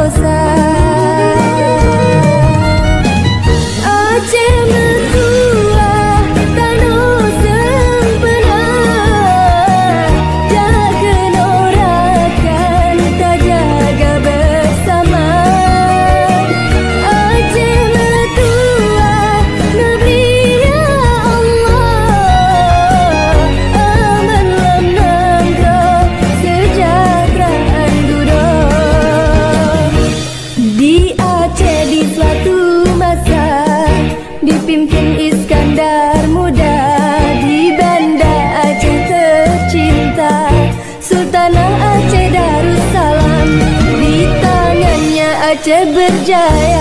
dosa. Aceh mentua tanah sempena, jaga norakan tak jaga bersama. Aceh mentua negerinya Allah, aman lam sejahteraan duduk. Di Aceh di suatu masa dipimpin Iskandar Muda, di Banda Aceh tercinta Sultanah Aceh Darussalam, di tangannya Aceh berjaya.